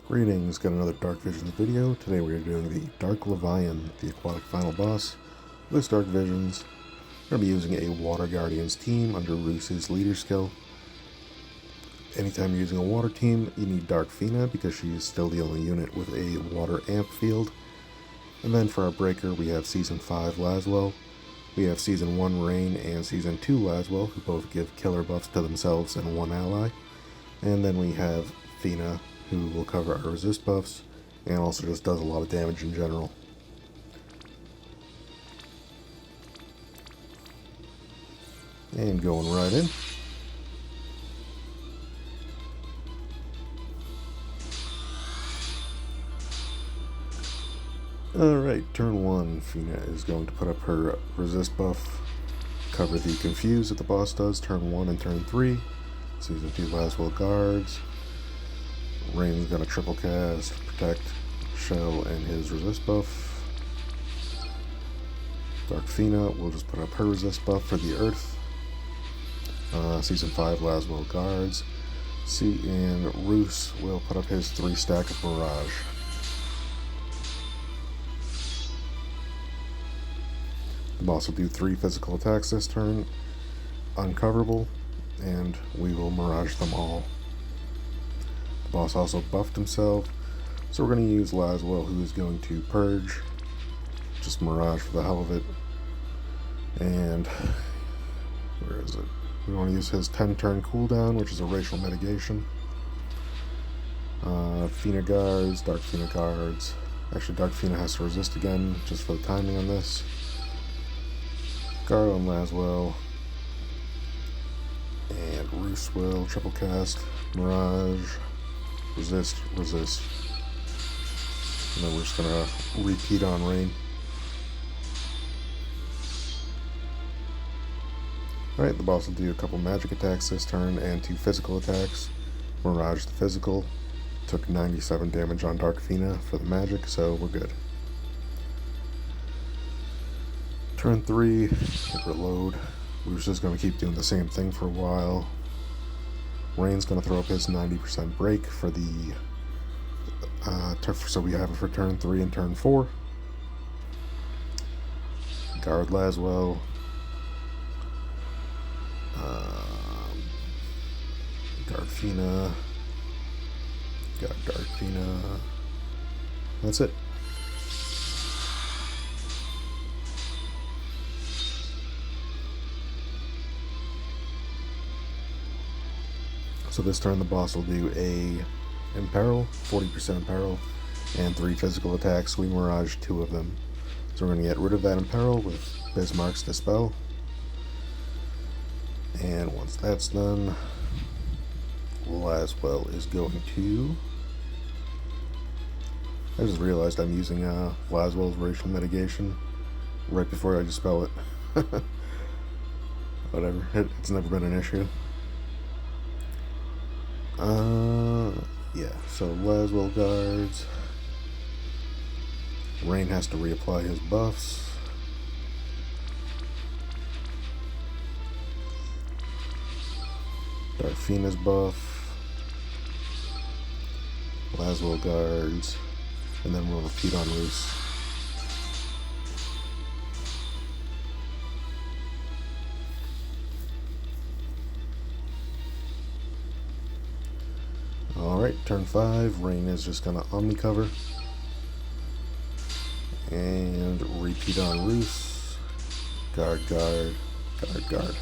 Greetings, got another Dark Visions video. Today we are doing the Dark Levian, the aquatic final boss. With Dark Visions, we're going to be using a Water Guardians team under Roos's leader skill. Anytime you're using a water team, you need Dark Fina because she is still the only unit with a water amp field. And then for our breaker, we have Season 5 Laswell. We have Season 1 Rain and Season 2 Laswell, who both give killer buffs to themselves and one ally. And then we have Fina, who will cover our resist buffs, and also just does a lot of damage in general. And going right in. Alright, turn 1, Fina is going to put up her resist buff, cover the confuse that the boss does, turn 1 and turn 3. Season 2 Laswell guards. Rain's gonna triple cast, protect, shell, and his resist buff. Dark Fina will just put up her resist buff for the earth. Season 5 Laswell guards. And Roos will put up his 3 stack of Mirage. The boss will do 3 physical attacks this turn, uncoverable, and we will Mirage them all. The boss also buffed himself, so we're going to use Laswell, who is going to purge, just Mirage for the hell of it. And where is it? We want to use his 10 turn cooldown, which is a racial mitigation. Fina guards, Dark Fina guards. Actually, Dark Fina has to resist again, just for the timing on this. Guard on Laswell. And Roos will triple cast, Mirage, resist, resist. And then we're just going to repeat on Rain. Alright, the boss will do a couple magic attacks this turn and 2 physical attacks. Mirage the physical. Took 97 damage on Dark Fina for the magic, so we're good. Turn 3, hit reload. We're just going to keep doing the same thing for a while. Rain's going to throw up his 90% break for the so we have it for turn 3 and turn 4. Guard Laswell. Guard Fina. Got Dark Fina. That's it. So this turn the boss will do a Imperil, 40% Imperil, and 3 physical attacks. We Mirage 2 of them. So we're going to get rid of that Imperil with Bismarck's Dispel. And once that's done, Laswell is going to... I just realized I'm using Laswell's racial mitigation right before I dispel it. Whatever, it's never been an issue. Yeah, so Laswell guards. Rain has to reapply his buffs. Dark Fina's buff. Laswell guards. And then we'll repeat on Roos. Alright, turn 5, Rain is just going to Omni cover. And repeat on Roos. Guard, guard, guard, guard.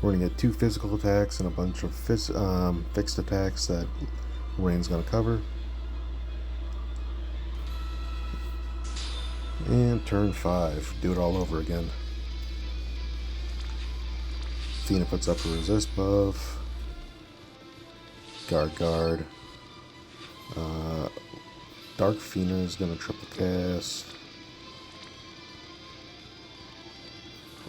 We're going to get 2 physical attacks and a bunch of fixed attacks that Rain's going to cover. And turn 5, do it all over again. Fina puts up a resist buff. Guard, guard. Dark Fina is going to triple cast.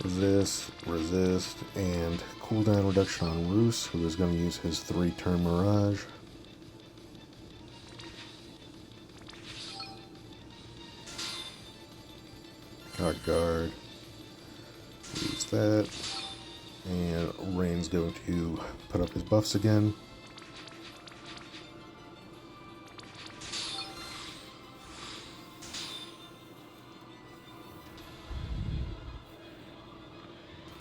Resist, resist, and cooldown reduction on Roos, who is going to use his 3 turn Mirage. Guard, guard. Use that. And Rain's going to put up his buffs again.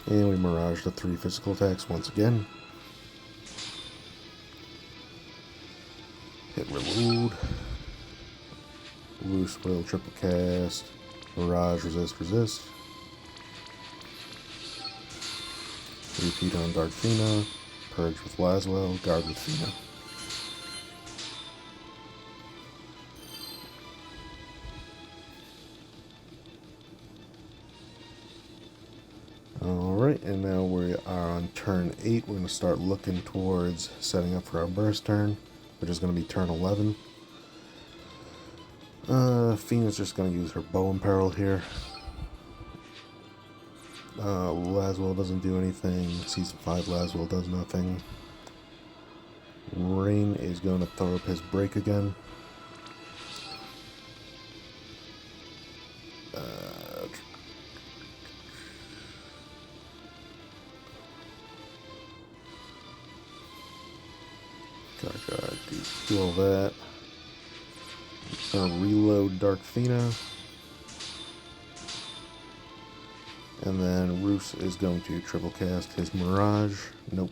And we Mirage the 3 physical attacks once again. Hit reload. Loose will triple cast. Mirage, resist. Repeat on Dark Fina. Purge with Laswell. Guard with Fina. Alright, and now we are on turn 8. We're going to start looking towards setting up for our burst turn, which is going to be turn 11. Fina's just going to use her bow and peril here. Laswell doesn't do anything. Season 5 Laswell does nothing. Rain is going to throw up his break again. Gotta do all that. Gonna reload Dark Fina. And then Roos is going to triple cast his Mirage. Nope.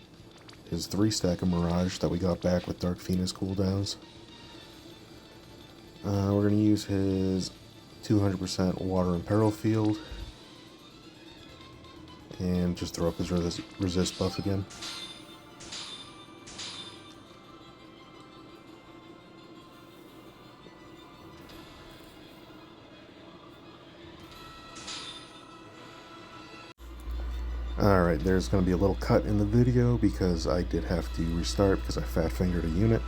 His 3-stack of Mirage that we got back with Dark Fina's cooldowns. We're going to use his 200% Water and Peril field. And just throw up his resist buff again. Alright, there's going to be a little cut in the video because I did have to restart because I fat-fingered a unit.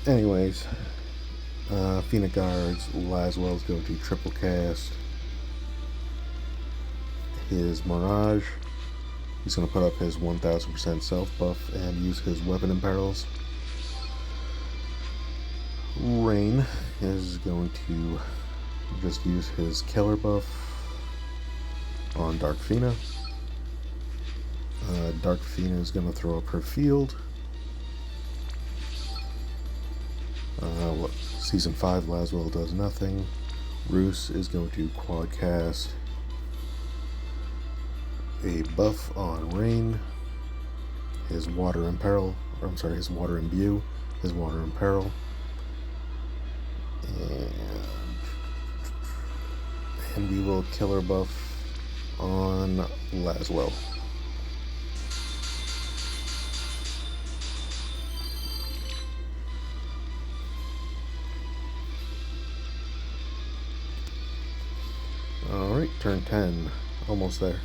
Anyways, Fina guards, Laswell's going to triple cast his Mirage. He's going to put up his 1000% self buff and use his weapon imperils. Rain is going to just use his killer buff on Dark Fina. Dark Fina is going to throw up her field. Season 5 Laswell does nothing. Roos is going to quad cast a buff on Rain. His Water Imperil, or I'm sorry, his Water Imbue, his Water Imperil. And we will killer buff on Laswell. Alright, turn 10. Almost there.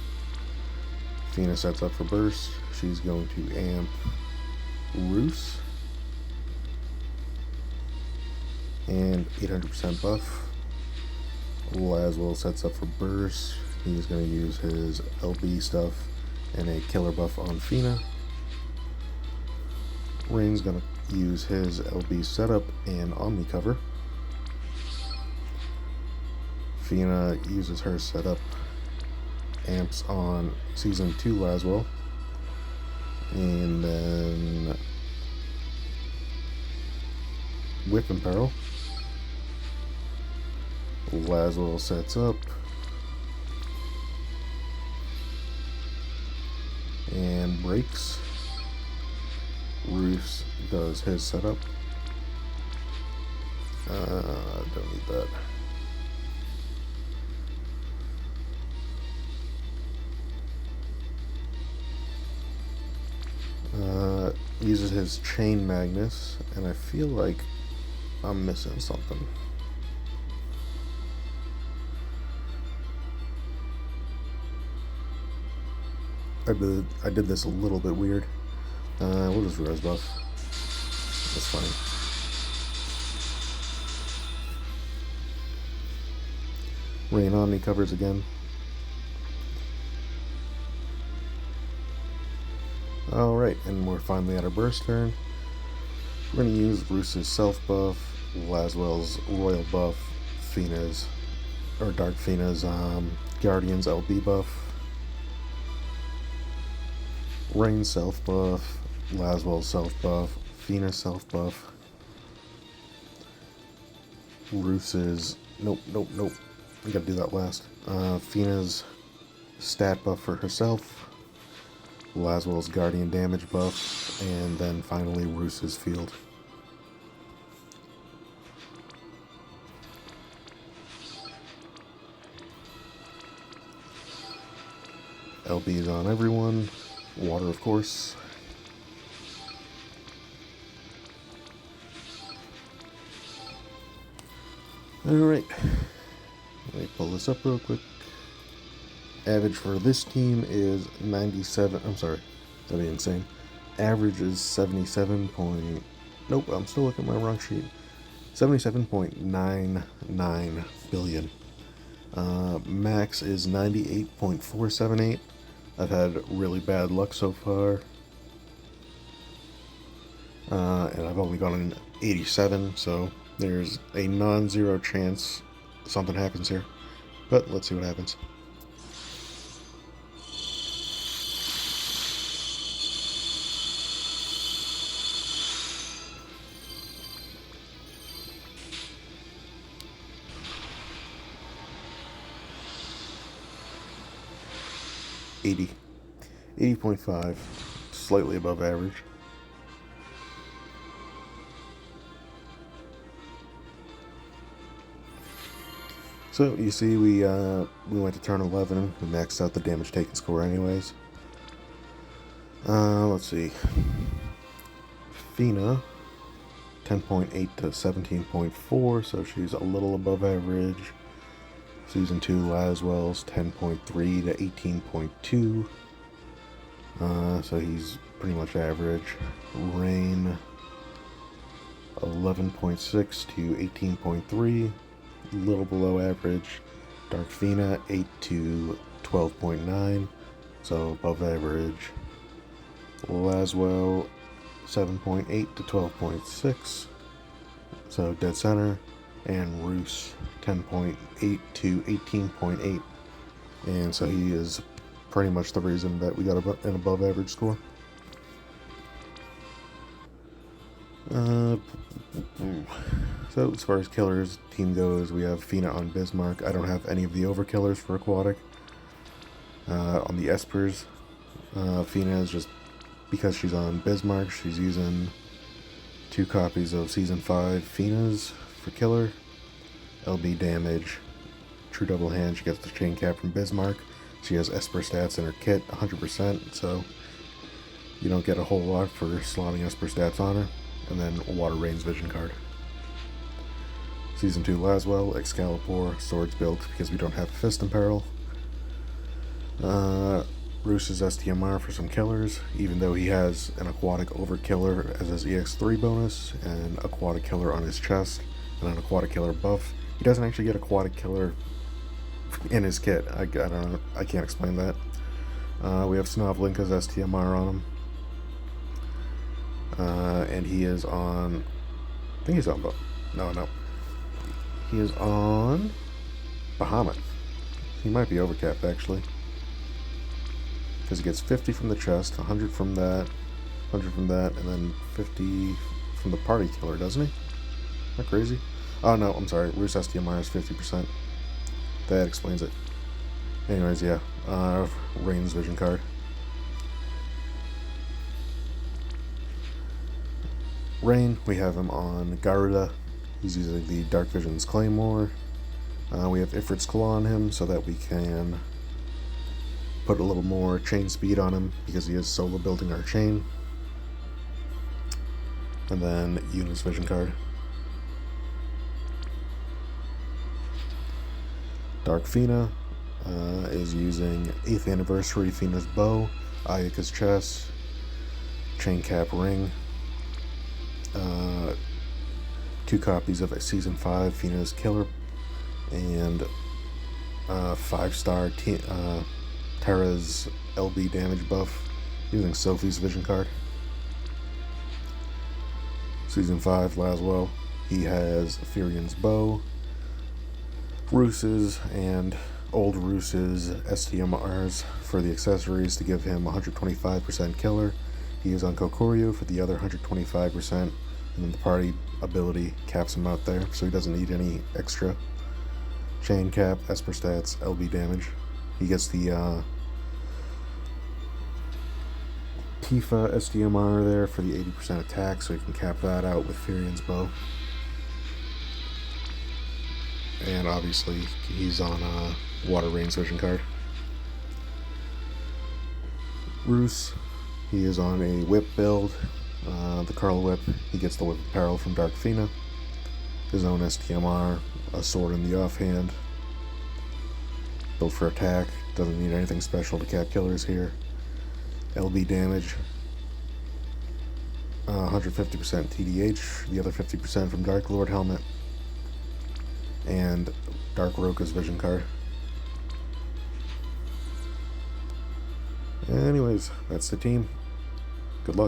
Fina sets up for burst. She's going to amp Roos. And 800% buff. Laswell sets up for burst. He's going to use his LB stuff and a killer buff on Fina. Rain's going to use his LB setup and Omni cover. Fina uses her setup, amps on Season 2 Laswell, and then Whip Imperil. Laswell sets up, and breaks. Roos does his setup. Don't need that. Uses his Chain Magnus, and I feel like I'm missing something. I did this a little bit weird. We'll just res buff. That's fine. Rain Omni covers again. Alright, and we're finally at our burst turn. We're going to use Roos's self buff, Laswell's royal buff, Fina's, or Dark Fina's Guardian's LB buff, Rain's self buff, Laswell's self buff, Fina's self buff, Roos's, nope, I gotta do that last, Fina's stat buff for herself, Laswell's guardian damage buff, and then finally Roos's field. LB is on everyone. Water, of course. Alright. Let me pull this up real quick. Average for this team is 97. I'm sorry. That'd be insane. Average is 77 point. Nope, I'm still looking at my wrong sheet. 77.99 billion. Max is 98.478. I've had really bad luck so far. And I've only gotten 87, so there's a non-zero chance something happens here. But let's see what happens. $80. 80.5, slightly above average. So you see, we went to turn 11. We maxed out the damage taken score, anyways. Let's see. Fina, 10.8 to 17.4, so she's a little above average. Season 2 Laswell's 10.3 to 18.2. So he's pretty much average. Rain 11.6 to 18.3, a little below average. Dark Fina 8 to 12.9, so above average. Laswell 7.8 to 12.6, so dead center. And Roos 10.8 to 18.8, and so he is pretty much the reason that we got an above average score. So as far as killers team goes, we have Fina on Bismarck. I don't have any of the overkillers for aquatic. On the Espers, Fina is just because she's on Bismarck, she's using 2 copies of Season 5 Fina's for killer. LB damage, true double hand, she gets the chain cap from Bismarck. She has Esper stats in her kit, 100%, so you don't get a whole lot for slotting Esper stats on her. And then Water Rain's Vision card. Season 2 Laswell, Excalibur, Swords built because we don't have Fist in Peril. Roos's STMR for some killers, even though he has an Aquatic Overkiller as his EX3 bonus, and Aquatic Killer on his chest, and an Aquatic Killer buff. He doesn't actually get Aquatic Killer in his kit. I don't know, I can't explain that. We have Snovlinka's STMR on him. And he is on, I think he's on, no. He is on Bahamut. He might be overcapped, actually. Because he gets 50 from the chest, 100 from that, 100 from that, and then 50 from the party killer, doesn't he? Isn't that crazy? Oh, no, I'm sorry. Roos STMR is 50%. That explains it. Anyways, yeah. Rain's Vision card. Rain, we have him on Garuda. He's using the Dark Vision's Claymore. We have Ifrit's Claw on him so that we can put a little more chain speed on him because he is solo building our chain. And then Yuna's Vision card. Dark Fina is using 8th Anniversary Fina's Bow, Ayaka's Chest, Chain Cap Ring, 2 copies of Season 5 Fina's Killer, and 5-star Terra's LB damage buff using Sophie's Vision card. Season 5 Laswell, he has Furion's Bow, Roos's and Old Roos's STMRs for the accessories to give him 125% killer. He is on Kokoryu for the other 125%, and then the party ability caps him out there, so he doesn't need any extra. Chain cap, Esper stats, LB damage. He gets the Tifa SDMR there for the 80% attack, so he can cap that out with Furion's bow. And obviously, he's on a Water Rain's Vision card. Roos, he is on a whip build, the Curl Whip. He gets the whip apparel from Dark Fina. His own STMR, a sword in the offhand. Built for attack, doesn't need anything special to cap killers here. LB damage, 150% TDH, the other 50% from Dark Lord helmet, and Dark Roka's Vision card. Anyways, that's the team. Good luck.